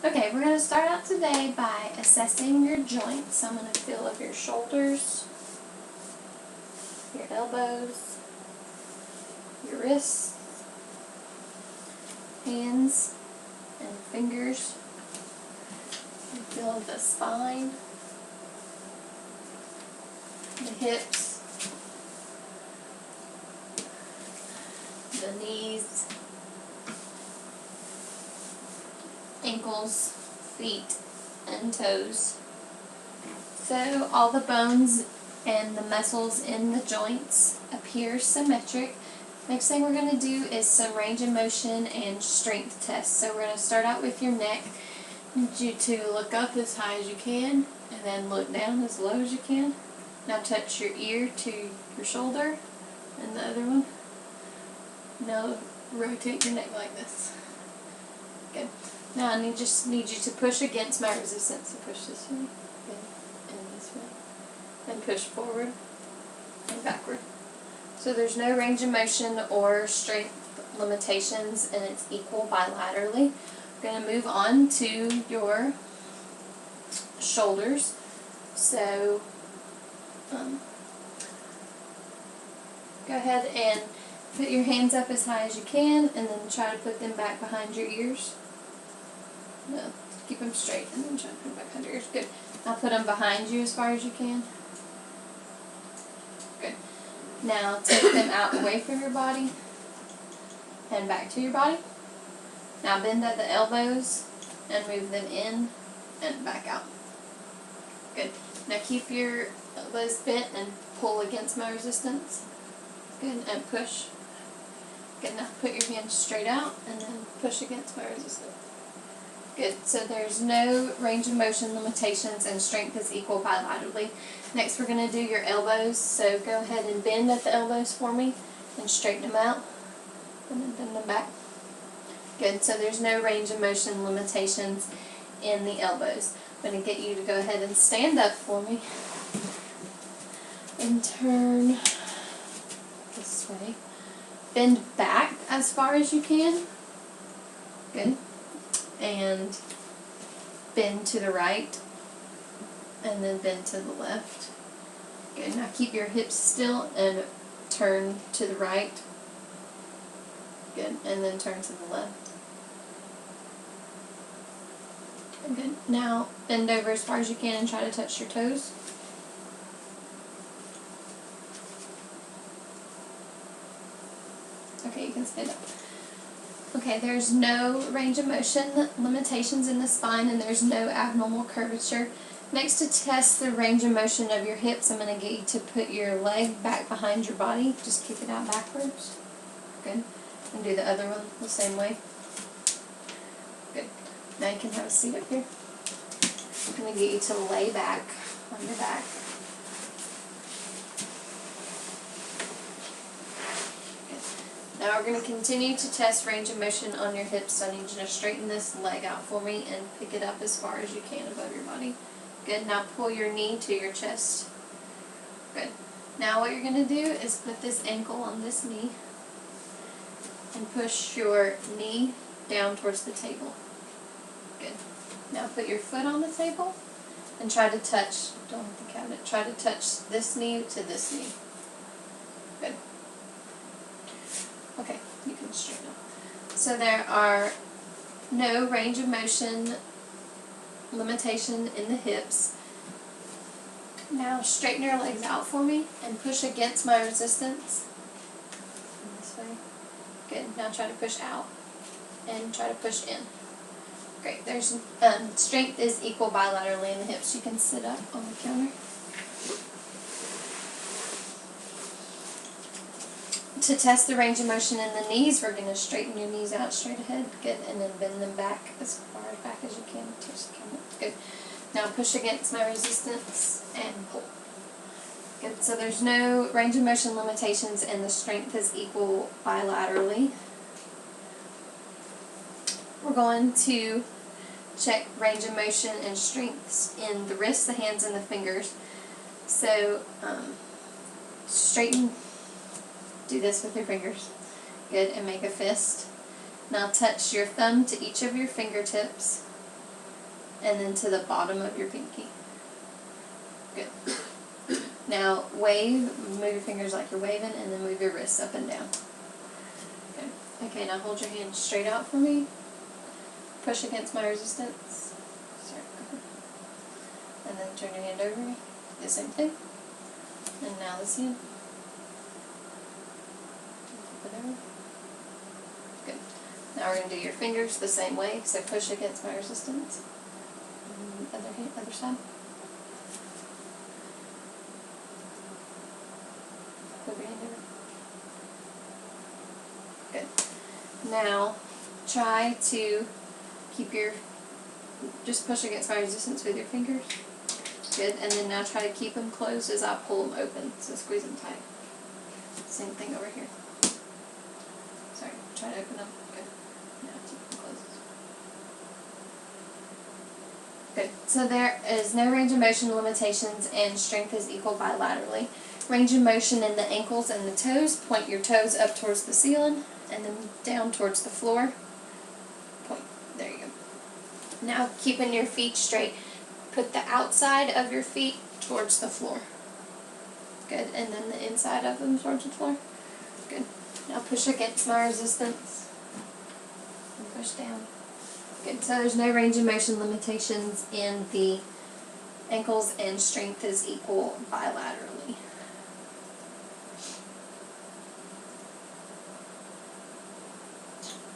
Okay, we're going to start out today by assessing your joints. I'm going to feel of your shoulders, your elbows, your wrists, hands, and fingers. And feel of the spine, the hips, the knees, ankles, feet, and toes. So all the bones and the muscles in the joints appear symmetric. Next thing we're going to do is some range of motion and strength tests. So we're going to start out with your neck. I need you to look up as high as you can and then look down as low as you can. Now touch your ear to your shoulder and the other one. Now rotate your neck like this. Good. Now I just need you to push against my resistance. So push this way, good, and this way. And push forward and backward. So there's no range of motion or strength limitations, and it's equal bilaterally. We're going to move on to your shoulders. So go ahead and put your hands up as high as you can, and then try to put them back behind your ears. No, keep them straight, and then try to put them back behind your ears. Good. Now put them behind you as far as you can. Good. Now take them out away from your body and back to your body. Now bend at the elbows and move them in and back out. Good. Now keep your elbows bent and pull against my resistance. Good. And push. Good. Now put your hands straight out and then push against my resistance. Good. So there's no range of motion limitations, and strength is equal bilaterally. Next we're going to do your elbows. So go ahead and bend at the elbows for me and straighten them out. And then bend them back. Good. So there's no range of motion limitations in the elbows. I'm going to get you to go ahead and stand up for me and turn this way. Bend back as far as you can. Good. And bend to the right, and then bend to the left. Good. Now keep your hips still and turn to the right. Good. And then turn to the left. Good. Now bend over as far as you can and try to touch your toes. Okay, you can stand up. Okay, there's no range of motion limitations in the spine, and there's no abnormal curvature. Next, to test the range of motion of your hips, I'm going to get you to put your leg back behind your body. Just kick it out backwards. Good. And do the other one the same way. Good. Now you can have a seat up here. I'm going to get you to lay back on your back. Now we're going to continue to test range of motion on your hips, so I need you to straighten this leg out for me and pick it up as far as you can above your body. Good. Now pull your knee to your chest. Good. Now what you're going to do is put this ankle on this knee and push your knee down towards the table. Good. Now put your foot on the table and try to touch, don't hit the cabinet, try to touch this knee to this knee. Good. Okay, you can straighten up. So there are no range of motion limitation in the hips. Now straighten your legs out for me and push against my resistance. This way. Good. Now try to push out and try to push in. Great. There's strength is equal bilaterally in the hips. You can sit up on the counter. To test the range of motion in the knees, we're going to straighten your knees out straight ahead. Good. And then bend them back as far back as you can. Touch the camera. Good. Now push against my resistance and pull. Good. So there's no range of motion limitations, and the strength is equal bilaterally. We're going to check range of motion and strengths in the wrists, the hands, and the fingers. So straighten. Do this with your fingers. Good, and make a fist. Now touch your thumb to each of your fingertips and then to the bottom of your pinky. Good. Now wave, move your fingers like you're waving, and then move your wrists up and down. Good. Okay, now hold your hand straight out for me. Push against my resistance. Sorry. And then turn your hand over me. Do the same thing. And now this hand. Flip it over. Good. Now we're going to do your fingers the same way. So push against my resistance. And other hand, other side. Flip your hand over. Good. Now try to keep your, just push against my resistance with your fingers. Good. And then now try to keep them closed as I pull them open. So squeeze them tight. Same thing over here. Sorry. Try to open them. Good. Now keep them closed. Good. So there is no range of motion limitations, and strength is equal bilaterally. Range of motion in the ankles and the toes. Point your toes up towards the ceiling and then down towards the floor. Point. There you go. Now keeping your feet straight. Put the outside of your feet towards the floor. Good. And then the inside of them towards the floor. Good. Now push against my resistance. And push down. Good. So there's no range of motion limitations in the ankles, and strength is equal bilaterally.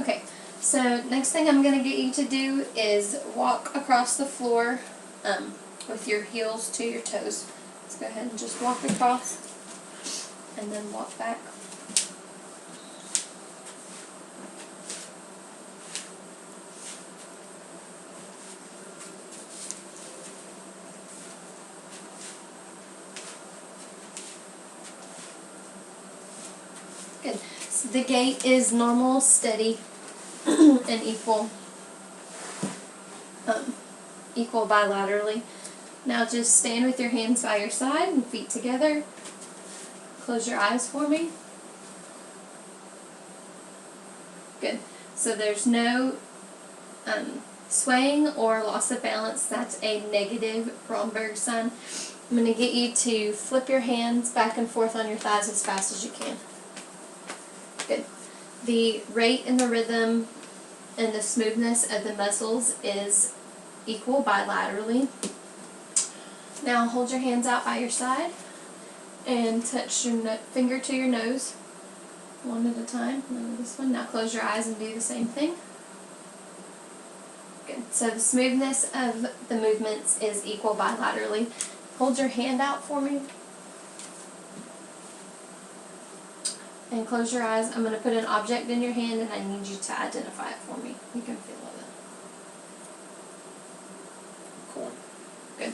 Okay, so next thing I'm going to get you to do is walk across the floor with your heels to your toes. Let's go ahead and just walk across and then walk back. Good. So the gait is normal, steady, and equal bilaterally. Now just stand with your hands by your side and feet together. Close your eyes for me. Good. So there's no swaying or loss of balance. That's a negative Romberg sign. I'm going to get you to flip your hands back and forth on your thighs as fast as you can. Good. The rate and the rhythm and the smoothness of the muscles is equal bilaterally. Now hold your hands out by your side and touch your finger to your nose one at a time. This one. Now close your eyes and do the same thing. Good. So the smoothness of the movements is equal bilaterally. Hold your hand out for me. And close your eyes. I'm going to put an object in your hand and I need you to identify it for me. You can feel it. Cool. Good.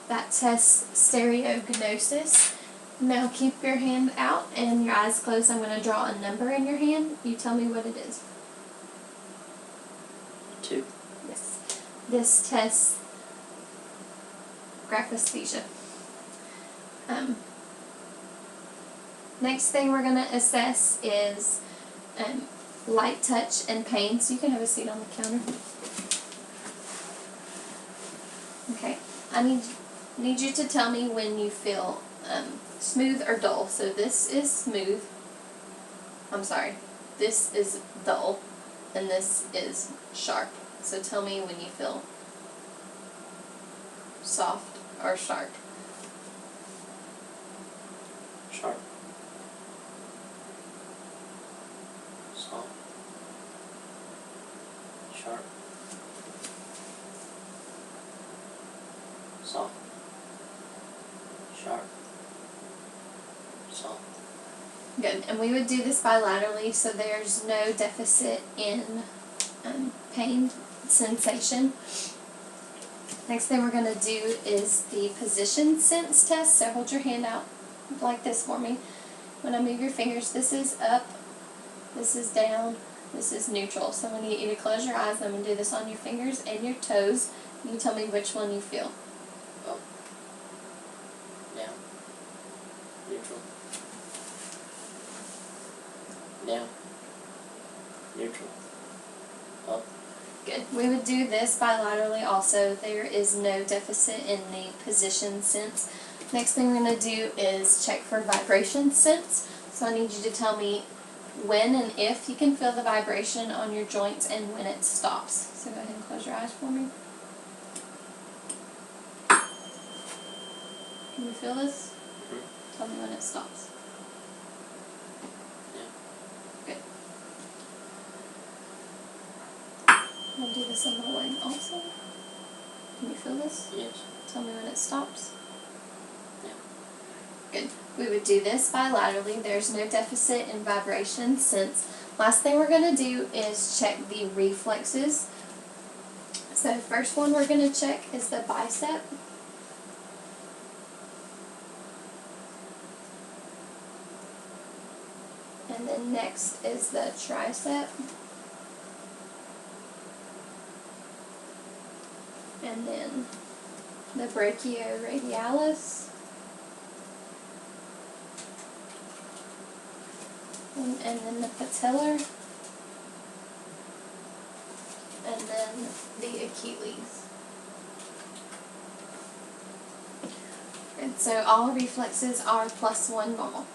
That tests stereognosis. Now keep your hand out and your eyes closed. I'm going to draw a number in your hand. You tell me what it is. 2. Yes. This tests graphesthesia. Next thing we're going to assess is light touch and pain. So you can have a seat on the counter. Okay. I need you to tell me when you feel smooth or dull. So this is smooth. I'm sorry. This is dull. And this is sharp. So tell me when you feel soft or sharp. Sharp. Soft. Sharp. Soft. Sharp. Soft. Good. And we would do this bilaterally, so there's no deficit in pain sensation. Next thing we're going to do is the position sense test. So hold your hand out like this for me. When I move your fingers, this is up, this is down, this is neutral. So I'm going to get you to close your eyes. I'm going to do this on your fingers and your toes. You tell me which one you feel. Up. Down. Neutral. Down. Neutral. Up. Good. We would do this bilaterally also. There is no deficit in the position sense. Next thing we're going to do is check for vibration sense. So I need you to tell me when and if you can feel the vibration on your joints and when it stops. So go ahead and close your eyes for me. Can you feel this? Mm-hmm. Tell me when it stops. Yeah. Good. I'll do this on my wing also. Can you feel this? Yes. Tell me when it stops. Yeah. Good. We would do this bilaterally. There's no deficit in vibration sense. Last thing we're going to do is check the reflexes. So first one we're going to check is the bicep. And then next is the tricep. And then the brachioradialis. And then the patellar. And then the Achilles. And so all reflexes are +1 normal.